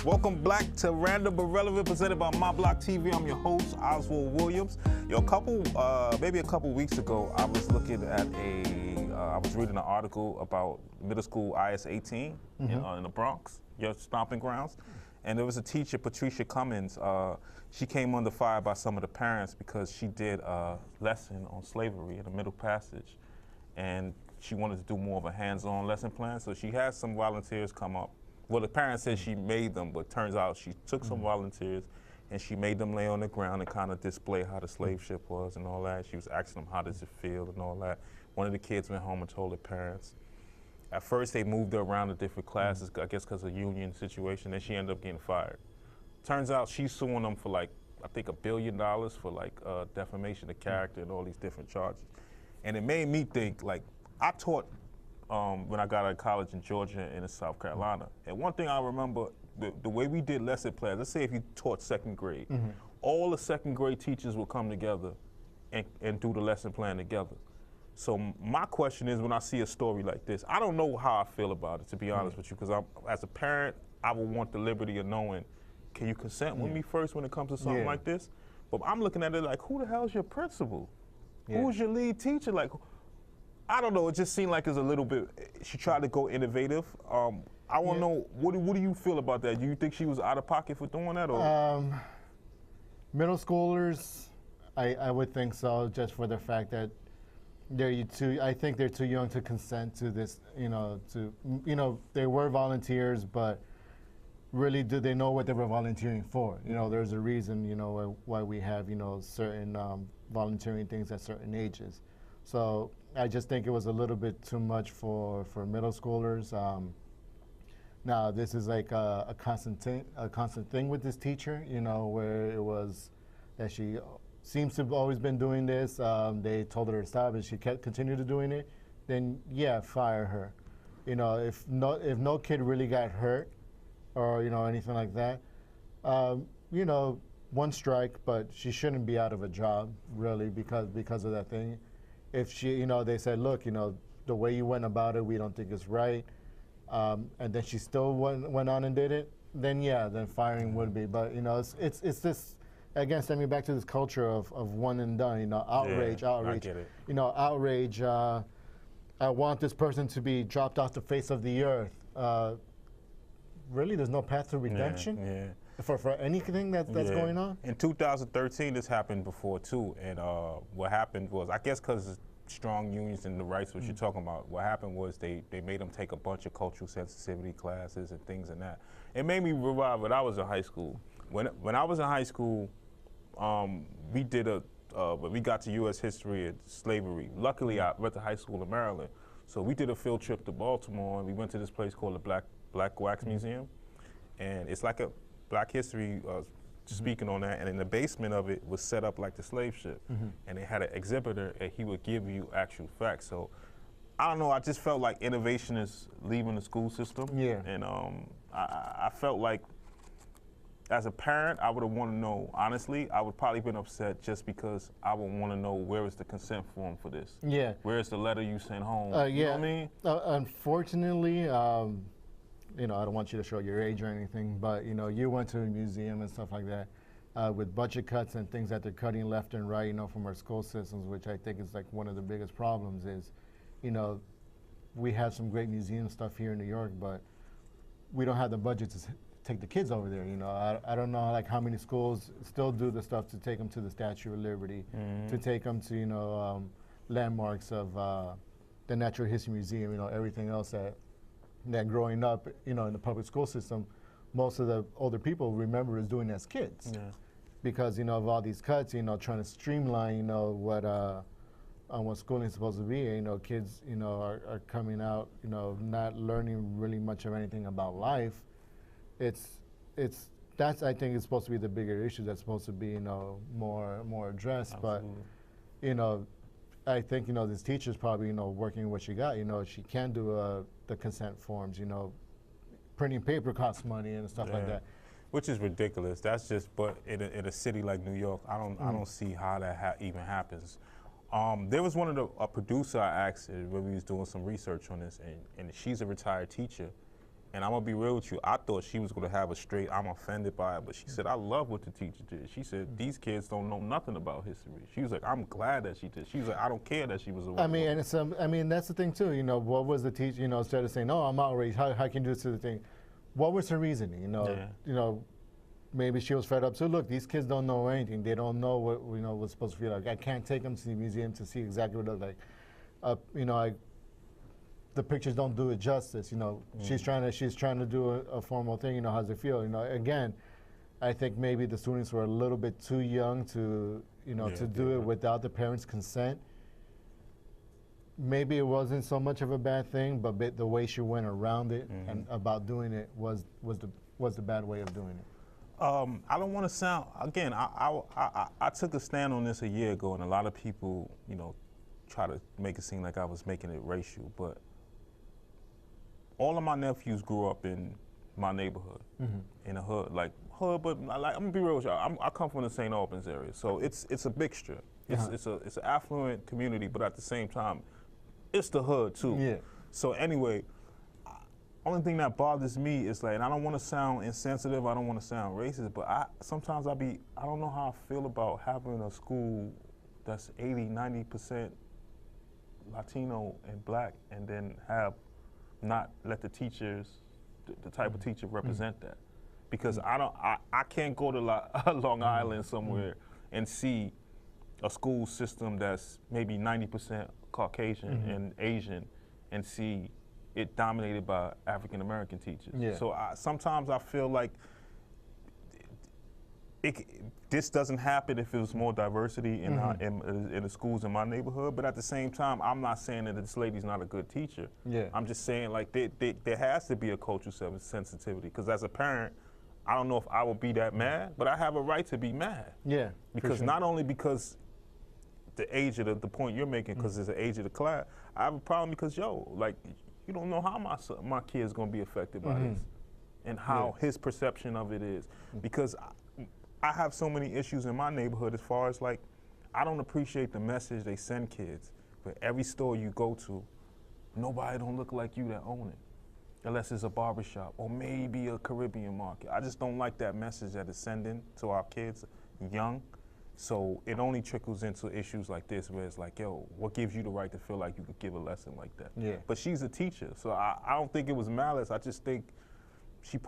Welcome back to Random but Relevant, presented by My Block TV. I'm your host, Oswald Williams. Maybe a couple weeks ago, I was looking at I was reading an article about middle school IS-18 in the Bronx, your stomping grounds. And there was a teacher, Patricia Cummins. She came under fire by some of the parents because she did a lesson on slavery in the Middle Passage. And she wanted to do more of a hands-on lesson plan. So she had some volunteers come up. Well, the parents said she made them, but turns out she took some volunteers and she made them lay on the ground and kind of display how the slave ship was and all that. She was asking them, how does it feel and all that. One of the kids went home and told the parents. At first, they moved her around to different classes, I guess because of union situation, then she ended up getting fired. Turns out she's suing them for I think $1 billion for defamation of character and all these different charges. And it made me think, I taught when I got out of college in Georgia and in South Carolina. And one thing I remember, the way we did lesson plans, let's say if you taught second grade, all the second grade teachers would come together and do the lesson plan together. So my question is, when I see a story like this, I don't know how I feel about it, to be honest with you, because as a parent, I would want the liberty of knowing, can you consent with me first when it comes to something like this? But I'm looking at it like, who the hell is your principal? Who's your lead teacher? I don't know, it just seemed like it's a little bit, she tried to go innovative. I want to know, what do you feel about that? Do you think she was out of pocket for doing that? Or? Middle schoolers, I would think so, just for the fact that I think they're too young to consent to this, they were volunteers, but really, do they know what they were volunteering for? There's a reason, why we have, certain volunteering things at certain ages. So I just think it was a little bit too much for middle schoolers. Now, this is like a constant thing with this teacher, where it was that she seems to have always been doing this. They told her to stop, and she continued to doing it. Then fire her. If no kid really got hurt, or anything like that, one strike, but she shouldn't be out of a job really because of that thing. If she, they said, look, the way you went about it, we don't think it's right, and then she still went on and did it, then firing would be. But it's this. Again, sending me back to this culture of one and done, outrage. I get it. Outrage. I want this person to be dropped off the face of the earth. Really, there's no path to redemption for anything that's going on? In 2013, this happened before too, and what happened was, I guess because strong unions and the rights what you're talking about, what happened was they made them take a bunch of cultural sensitivity classes and things and that. It made me revive when I was in high school. When I was in high school, we did when we got to U.S. history and slavery. Luckily, I went to high school in Maryland, so we did a field trip to Baltimore, and we went to this place called the Black Wax Museum, and it's like a Black history, speaking on that, and in the basement of it was set up like the slave ship, and they had an exhibitor, and he would give you actual facts. So I don't know, I just felt like innovation is leaving the school system, and I felt like, as a parent, I would have wanted to know, honestly, I would probably been upset just because I would want to know, where is the consent form for this? Yeah. Where is the letter you sent home? You know what I mean? Unfortunately, I don't want you to show your age or anything, but you went to a museum and stuff like that, with budget cuts and things that they're cutting left and right, from our school systems, which I think is like one of the biggest problems is, we have some great museum stuff here in New York, but we don't have the budget to take the kids over there. I don't know how many schools still do the stuff to take them to the Statue of Liberty, to take them to landmarks of the Natural History Museum, everything else that growing up, in the public school system, most of the older people remember as doing as kids, because of all these cuts, trying to streamline, what schooling is supposed to be. Kids, are coming out, not learning really much of anything about life. That's, I think, is supposed to be the bigger issue that's supposed to be, more addressed. Absolutely. But, I think, this teacher's probably, working what she got. She can do the consent forms, printing paper costs money and stuff like that. Which is ridiculous. That's just, but in a city like New York, I don't see how that even happens. There was a producer I asked when we was doing some research on this, and she's a retired teacher, And I'm gonna be real with you. I thought she was gonna have a straight, I'm offended by it, but she said, I love what the teacher did. She said, these kids don't know nothing about history. She was like, I'm glad that she did. She was like, I don't care that she was a white I mean, woman. and it's I mean, that's the thing too. You know, what was the teacher? You know, instead of saying, "Oh, I'm outraged. How can you do this to the thing?" What was her reasoning? Yeah. You know, maybe she was fed up. So look, these kids don't know anything. They don't know what what's supposed to feel like. I can't take them to the museum to see exactly what it looks like. You know, the pictures don't do it justice. You know, she's trying to do a formal thing. You know, how's it feel? You know, again, I think maybe the students were a little bit too young to to do it without the parents' consent. Maybe it wasn't so much of a bad thing, but the way she went around it and about doing it was the bad way of doing it. I don't want to sound, again, I took a stand on this a year ago, and a lot of people, try to make it seem like I was making it racial, but all of my nephews grew up in my neighborhood, in a hood, but I'm gonna be real with y'all. I come from the St. Albans area, so it's a mixture. It's an affluent community, but at the same time, it's the hood too. Yeah. So anyway, only thing that bothers me is and I don't want to sound insensitive, I don't want to sound racist, but sometimes I don't know how I feel about having a school that's 80-90% Latino and black, and then not let the teachers, the type of teacher represent that. Because I can't go to Long Island somewhere and see a school system that's maybe 90% Caucasian and Asian and see it dominated by African American teachers. Yeah. So sometimes I feel like this doesn't happen if it was more diversity in the schools in my neighborhood. But at the same time, I'm not saying that this lady's not a good teacher. Yeah. I'm just saying there has to be a cultural sensitivity, because as a parent, I don't know if I would be that mad, but I have a right to be mad. Yeah. Because not only because the age of the point you're making, because it's the age of the class, I have a problem because you don't know how my kid's gonna be affected by this, and how his perception of it is. Because I have so many issues in my neighborhood as far as I don't appreciate the message they send kids. But every store you go to, nobody don't look like you that own it, unless it's a barbershop or maybe a Caribbean market. I just don't like that message that it's sending to our kids young. So it only trickles into issues like this, where it's yo, what gives you the right to feel like you could give a lesson like that? Yeah. But she's a teacher, so I don't think it was malice. I just think she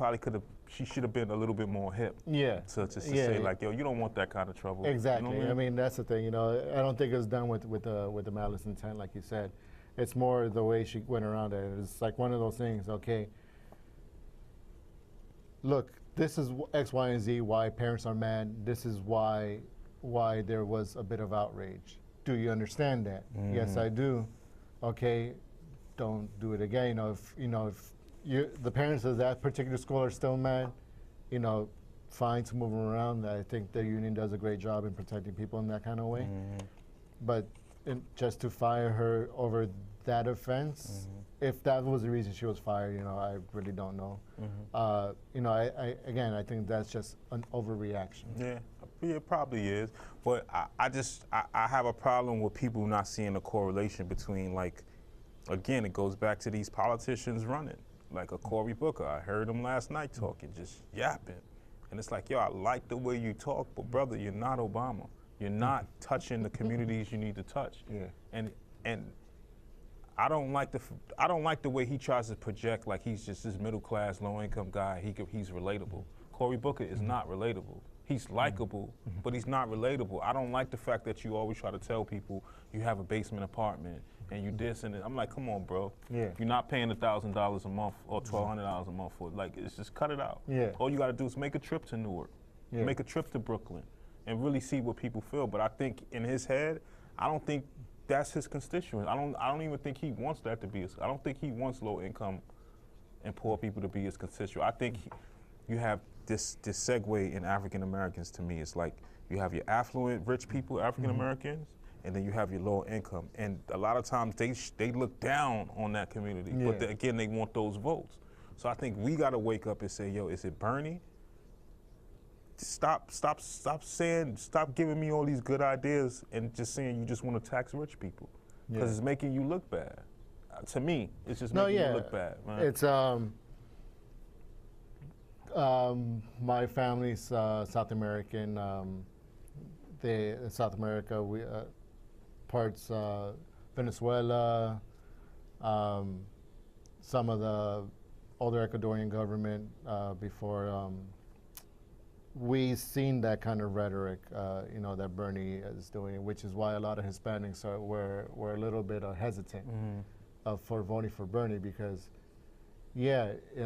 should have been a little bit more hip. Yeah. To say yo, you don't want that kind of trouble. Exactly. You know what I mean, that's the thing. I don't think it was done with the malice intent, like you said. It's more the way she went around it. It's like one of those things. Okay. Look, this is X, Y, and Z. Why parents are mad. This is why there was a bit of outrage. Do you understand that? Yes, I do. Okay. Don't do it again. If the parents of that particular school are still mad, fine to move them around. I think the union does a great job in protecting people in that kind of way. But just to fire her over that offense, if that was the reason she was fired, I really don't know. I think that's just an overreaction. Yeah, it probably is. But I have a problem with people not seeing a correlation between again, it goes back to these politicians running. Like a Cory Booker, I heard him last night talking, just yapping. And it's yo, I like the way you talk, but brother, you're not Obama. You're not touching the communities you need to touch. Yeah. And I don't like the way he tries to project like he's just this middle class, low income guy. He's relatable. Cory Booker is not relatable. He's likable, but he's not relatable. I don't like the fact that you always try to tell people you have a basement apartment and you this and it. I'm like, come on, bro. Yeah. You're not paying $1,000 a month or $1,200 a month for it. It's just cut it out. Yeah. All you got to do is make a trip to Newark, make a trip to Brooklyn, and really see what people feel. But I think in his head, I don't think that's his constituent. I don't even think he wants that to be. I don't think he wants low income and poor people to be his constituent. I think you have this segue in African Americans. To me, it's you have your affluent, rich people, African Americans, and then you have your low income. And a lot of times they look down on that community, but again, they want those votes. So I think we got to wake up and say, yo, is it Bernie? Stop giving me all these good ideas and just saying you just want to tax rich people, because it's making you look bad. To me, it's just making you look bad, man. It's My family's South American. South America, we parts Venezuela, some of the older Ecuadorian government before we seen that kind of rhetoric, that Bernie is doing, which is why a lot of Hispanics were a little bit hesitant for voting for Bernie because,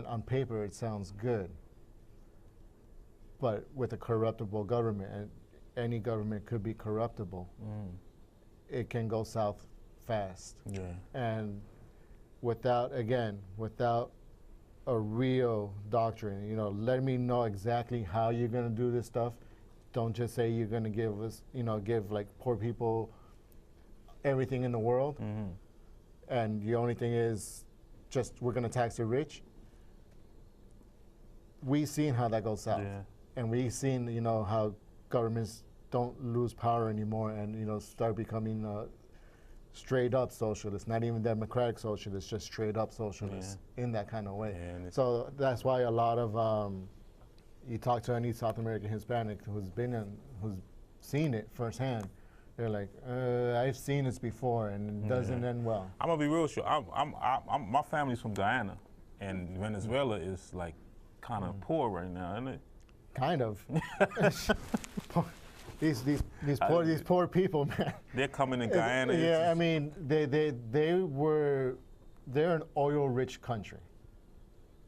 on paper it sounds good, but with a corruptible government, and any government could be corruptible, it can go south fast. Yeah. And without a real doctrine, let me know exactly how you're going to do this stuff. Don't just say you're going to give us, give like poor people everything in the world. And the only thing is just we're going to tax the rich. We've seen how that goes south. Yeah. And we've seen, how governments don't lose power anymore and, start becoming straight up socialists, not even democratic socialists, just straight up socialists in that kind of way. Yeah, so that's why a lot of, you talk to any South American Hispanic who's seen it firsthand, they're like, I've seen this before and it doesn't end well. I'm gonna be real sure. My family's from Guyana, and Venezuela is like kind of poor right now, isn't it? Kind of. These poor people, man. They're coming in Guyana. Yeah, I mean, they're an oil-rich country.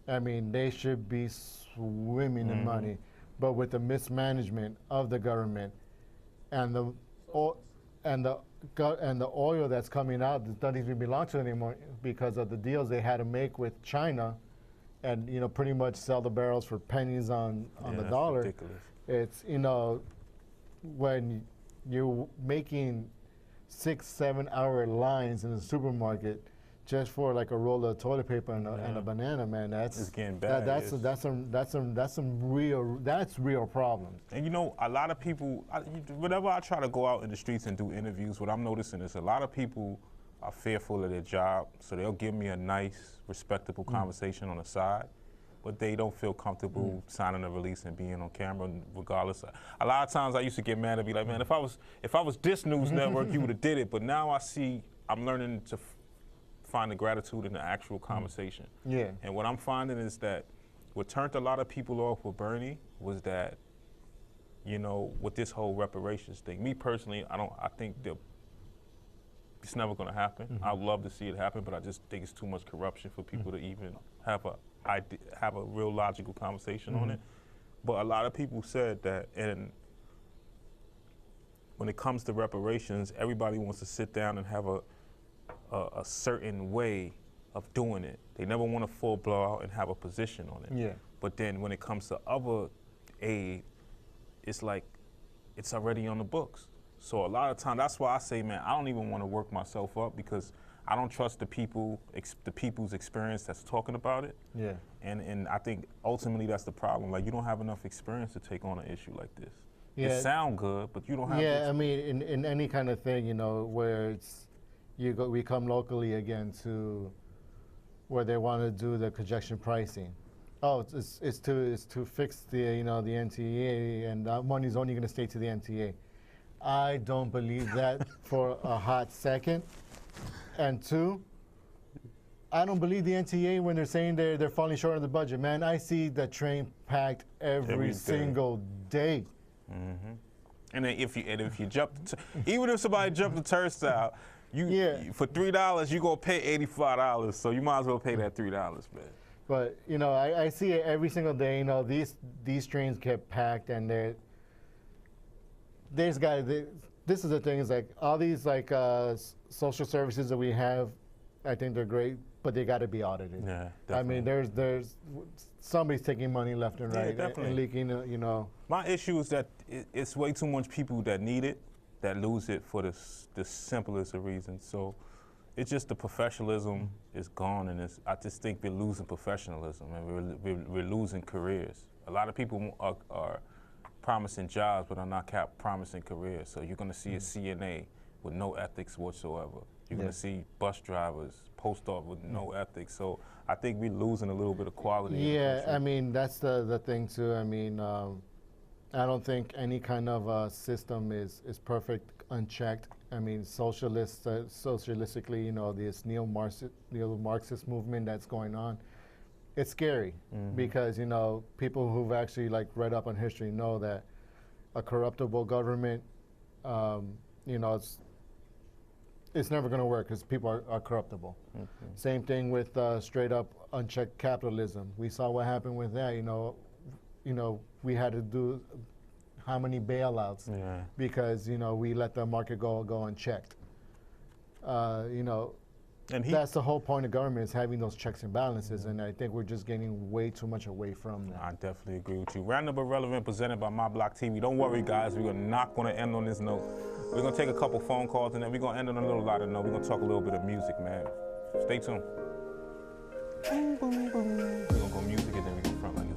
I mean, they should be swimming in money, but with the mismanagement of the government and the oil that's coming out that doesn't even belong to them anymore because of the deals they had to make with China, and pretty much sell the barrels for pennies on the dollar. Ridiculous. It's when you're making 6-7 hour lines in the supermarket just for like a roll of toilet paper and a banana, man, it's getting bad. That's some real problems. And a lot of people, whenever I try to go out in the streets and do interviews, what I'm noticing is a lot of people are fearful of their job, so they'll give me a nice, respectable conversation on the side, but they don't feel comfortable signing a release and being on camera regardless. A lot of times I used to get mad and be like, man, if I was this news network, you would have did it. But now I'm learning to find the gratitude in the actual conversation. Yeah. And what I'm finding is that what turned a lot of people off with Bernie was that, with this whole reparations thing. Me personally, I think it's never going to happen. I'd love to see it happen, but I just think it's too much corruption for people to even have a real logical conversation on it. But a lot of people said that, and when it comes to reparations, everybody wants to sit down and have a certain way of doing it. They never want to full blow out and have a position on it. Yeah. But then when it comes to other aid, it's like it's already on the books. So a lot of times, that's why I say, man, I don't even want to work myself up because I don't trust the people's experience that's talking about it. Yeah. And I think ultimately that's the problem. Like, you don't have enough experience to take on an issue like this. Yeah. It sound good, but you don't have. Yeah, I mean, in any kind of thing, where we come locally again to where they want to do the congestion pricing. Oh, it's to fix the the NTA, and that money's only going to stay to the NTA. I don't believe that for a hot second. And two, I don't believe the NTA when they're saying they're falling short of the budget. Man, I see the train packed every single day. And then if you jump, even if somebody jumped the turnstile, for $3 you gonna pay $85. So you might as well pay that $3, man. But I see it every single day. These trains get packed, and this is the thing, is like all these social services that we have, I think they're great, but they got to be audited. Yeah, definitely. I mean, there's somebody's taking money left and right and leaking. My issue is that it's way too much people that need it that lose it for the simplest of reasons. So it's just the professionalism is gone, and I just think we're losing professionalism, and we're losing careers. A lot of people are promising jobs, but are not promising careers. So you're going to see a CNA with no ethics whatsoever. You're going to see bus drivers post up with no ethics. So I think we're losing a little bit of quality. Yeah, I mean, that's the thing too. I mean, I don't think any kind of system is perfect, unchecked. I mean, socialistically, you know, this neo-Marxist movement that's going on, it's scary because, you know, people who've actually like read up on history know that a corruptible government, you know, it's never going to work because people are corruptible. Same thing with straight up unchecked capitalism. We saw what happened with that. You know, we had to do how many bailouts because, you know, we let the market go unchecked. You know, and that's the whole point of government, is having those checks and balances, and I think we're just getting way too much away from that. I definitely agree with you. Random but Relevant, presented by My Block TV. Don't worry, guys. We're not going to end on this note. We're going to take a couple phone calls, and then we're going to end on a little lighter note. We're going to talk a little bit of music, man. Stay tuned. We're going to go music, and then we're going to front line.